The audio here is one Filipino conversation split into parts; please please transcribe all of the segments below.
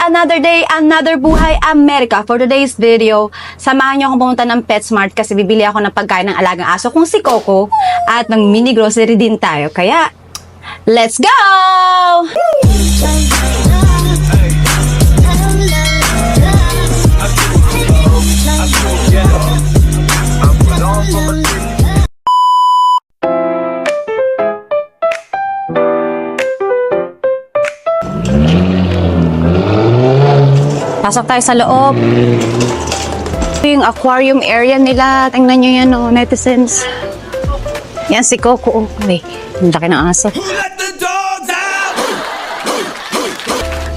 another day, another buhay, America. For today's video, samahan niyo akong pumunta ng PetSmart kasi bibili ako ng pagkain ng alagang aso kung si Coco at ng mini grocery din tayo. Kaya, let's go! Pasok tayo sa loob. Ito yung aquarium area nila. Tingnan nyo yan, oh, netizens. Yan si Coco. Uy, ang laki ng aso.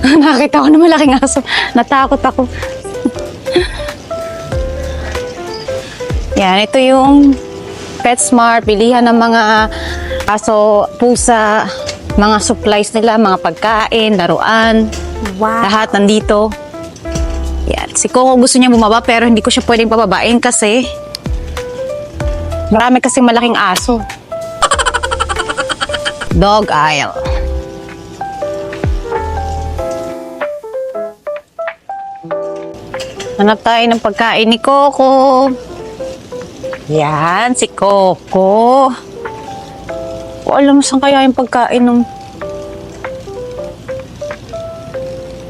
Nakita ko na malaking aso. Natakot ako. Yan, ito yung PetSmart. Bilihan ng mga aso, pusa, mga supplies nila, mga pagkain, laruan. Wow. Lahat nandito. Yan. Si Coco gusto niya bumaba pero hindi ko siya pwedeng pababain kasi marami kasing malaking aso. Dog aisle. Hanap tayo ng pagkain ni Coco. Yan, si Coco. O, alam mo saan kaya yung pagkain ng...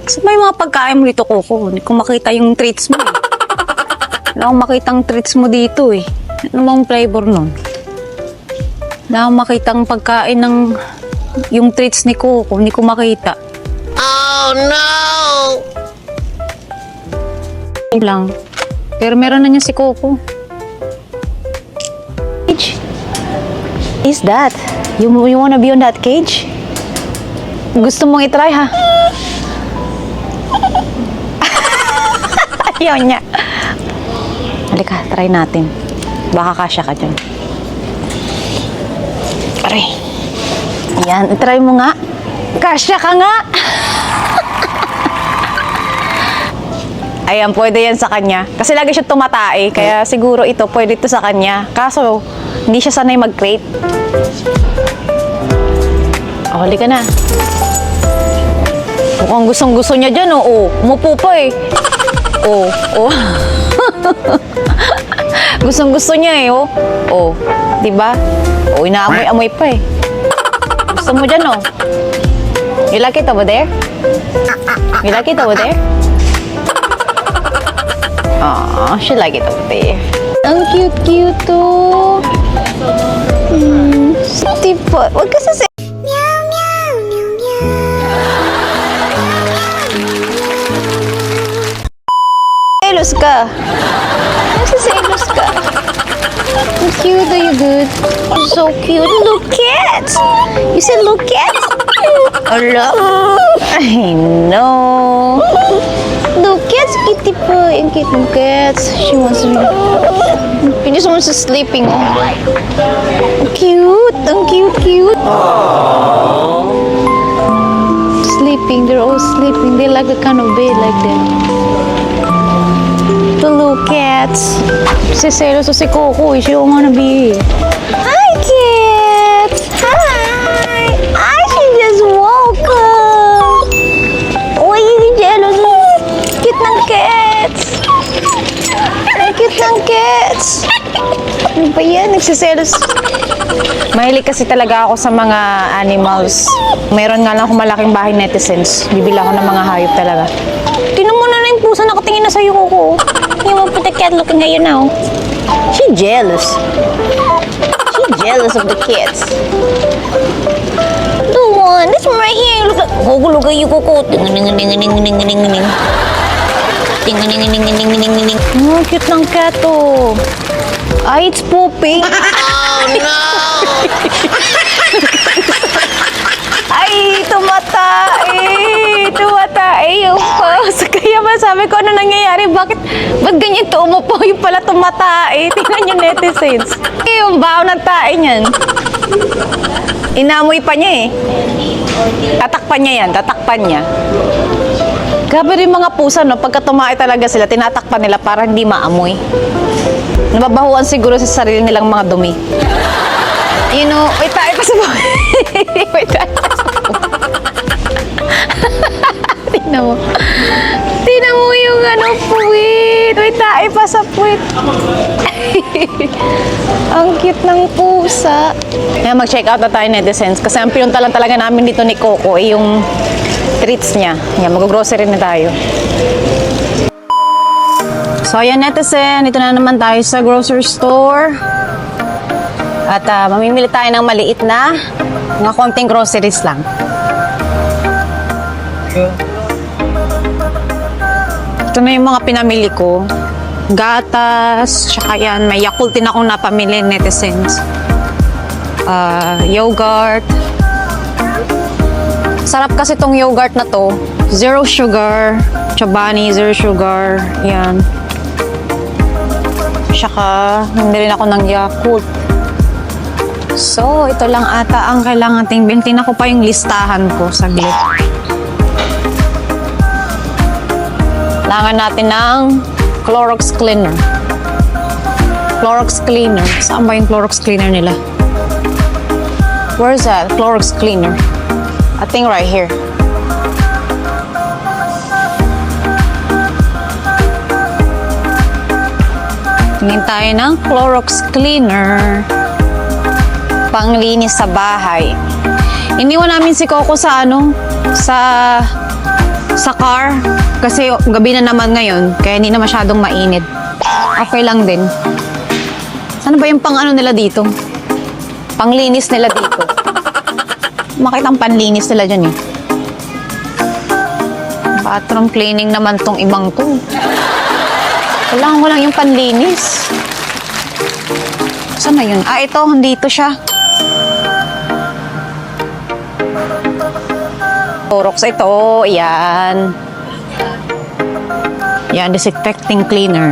So, may mga pagkain mo dito, Coco. Hindi ko makita yung treats mo eh. Wala akong makitang treats mo dito eh. Ano bang flavor nun? Wala akong makitang pagkain ng... yung treats ni Coco. Hindi ko makita. Oh no! Lang. Pero meron na niya si Coco. Cage? Is that? You wanna be on that cage? Gusto mong itry ha? Ayaw niya. Halika, try natin. Baka kasya ka dyan. Aray. Yan, try mo nga. Kasya ka nga! Ayan, pwede yan sa kanya. Kasi lagi siya tumatae, kaya siguro ito, pwede ito sa kanya. Kaso, hindi siya sanay mag-crate. O, halika na. Mukhang gustong-gusto niya dyan, oh. Umupo pa eh. Oh, oh. Gustong-gusto niya eh, oh. Oh, diba? Oh, inaamoy-amoy pa eh. Gusto mo dyan, oh. You like it over there? You like it over there? Oh, she like it over there. Ang cute-cute, oh. Diba? Huwag ka sasi... Selos ka. Nagsiselos ka. How cute, are you good? You're so cute. Look at! You said look at? Hello? I know. Look at kitty po. Yung cute ng cats. She wants to... She just wants to sleeping. Cute. Ang cute. Sleeping. They're all sleeping. They like the kind of bed like that. The little cats. Si Celos o si Coco, she don't wanna be. Hi, kids! Hi! Ay, she just woke up! Uy, si Celos. Cute ng cats! Ang cute ng cats! Ano ba yan? Nagsiselos. Mahilig kasi talaga ako sa mga animals. Mayroon nga lang akong malaking bahay netizens. Bibila ako ng mga hayop talaga. Tingnan mo na yung pusa nakatingin na sa'yo, Coco. You want to put the cat looking at you now? She jealous. She jealous of the kids. The one, this one right here. Look at you, Coco. Ting-a-ning-a-ning-a-ning-a-ning-a-ning. Ting-a-ning-a-ning-a-ning-a-ning. Oh, cute ng cat, oh. Ay, it's pooping. Oh no! Ay, tumatae yung pause. Kaya ba sabi ko, ano nangyayari? Ba't ganyan ito umupo? Yung pala tumatae. Tingnan yung netizens. Yung baho ng tae niyan. Inamoy pa niya eh. Tatakpan niya yan, tatakpan niya. Grabe rin mga pusa, no? Pagka tumae talaga sila, tinatakpan nila para hindi maamoy. Nababahuan siguro sa sarili nilang mga dumi. You know, wait tayo pa sa buhay. Wait tayo pa sa buhay. Tignan mo. Naipa sa puwit. Ang cute ng pusa. Kaya mag-check out na tayo, netizens. Kasi ang pinunta lang talaga namin dito ni Coco ay yung treats niya. Yan, mag-grocery na tayo. So, ayan, netizen. Dito na naman tayo sa grocery store. At mamimili tayo ng maliit na mga konting groceries lang. Ito na yung mga pinamili ko. Gatas, tsaka yan, may Yakult din akong napamili, netizens. Yogurt. Sarap kasi tong yogurt na to. Zero sugar. Chobani, zero sugar. Yan. Tsaka, hindi rin ako ng Yakult. So, ito lang ata ang kailangan nating bilhin. Ako pa yung listahan ko. Saglit. Kailangan natin ng Clorox cleaner. Clorox cleaner. Saan ba yung Clorox cleaner nila? Where's that? Clorox cleaner. I think right here. Tingin tayo ng Clorox cleaner. Panglinis sa bahay. Iniwan namin si Coco sa sa car kasi gabi na naman ngayon kaya hindi na masyadong mainit. Okay lang din. Saan ba yung pang-ano nila dito? Panglinis nila dito. Makita ang panlinis nila dyan eh. Bathroom cleaning naman tong ibang to. Kailangan ko lang yung panlinis. Saan na yun? Ito, dito siya. Clorox ito, yan. Yan, disinfecting cleaner.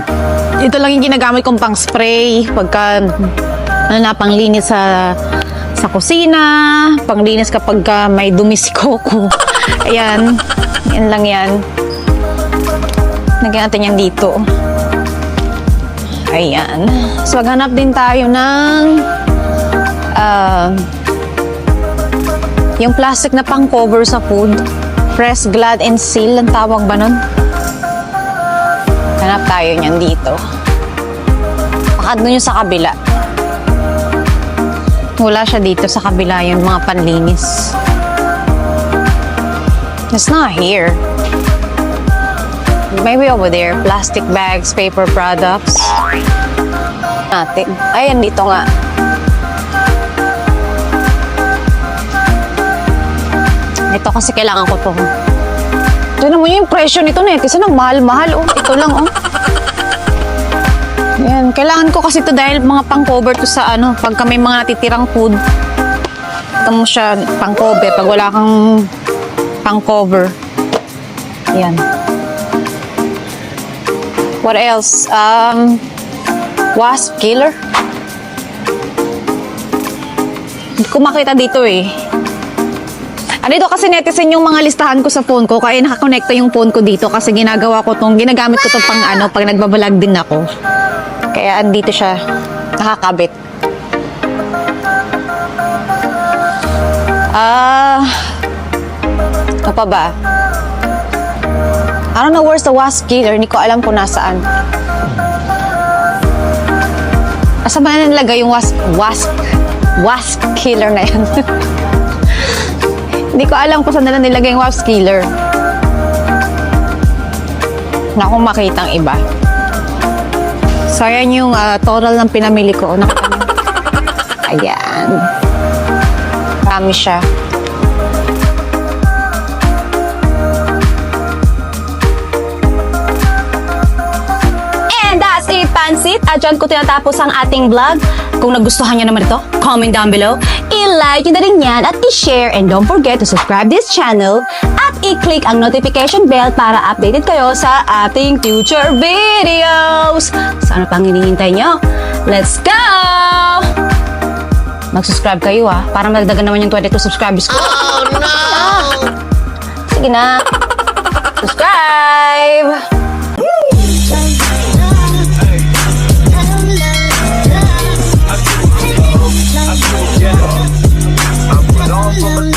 Ito lang yung ginagamit kong pang spray pagka panglinis sa kusina, panglinis kapag may dumi si Coco. Ayan, yan lang yan. Lagyan natin yan dito. Ayan. So, maghanap din tayo ng yung plastic na pang-cover sa food. Press, glad, and seal. Ang tawag ba nun? Hanap tayo niyan dito. Pakad nun yung sa kabila. Wala siya dito sa kabila yung mga panlinis. It's not here. Maybe over there. Plastic bags, paper products. Natin. Ayan, dito nga. Ito kasi kailangan ko to. Tignan mo yung presyo nito na eh. Kasi nang mahal-mahal. Oh, ito lang oh. Yan. Kailangan ko kasi to dahil mga pang-cover to sa pagka may mga natitirang food. Ito mo siya pang-cover. Pag wala kang pang-cover. Yan. What else? Wasp killer. Hindi ko makita dito eh. Dito kasi netizen yung mga listahan ko sa phone ko kaya nakakonekta yung phone ko dito kasi ginagamit ko tong pang pag nagbabalag din ako. Kaya andito siya nakakabit. Ano pa ba? I don't know where's the wasp killer. Hindi ko alam kung nasaan. Asa ba na nilagay yung wasp killer na yan? Hindi ko alam kung saan nila nilagay yung wasp killer. Na akong makitang iba. So, ayan yung total ng pinamili ko. Nakita niyo? Ayan. Marami siya. And that's it, Pansit. At dyan ko tinatapos ang ating vlog. Kung nagustuhan nyo naman ito, comment down below. I-like nyo na rin yan at i-share. And don't forget to subscribe this channel at i-click ang notification bell para updated kayo sa ating future videos. So ano pang hinihintay nyo? Let's go! Mag-subscribe kayo para magdagan naman yung 22 subscribers ko. Oh no! Sige na. Subscribe! I'm on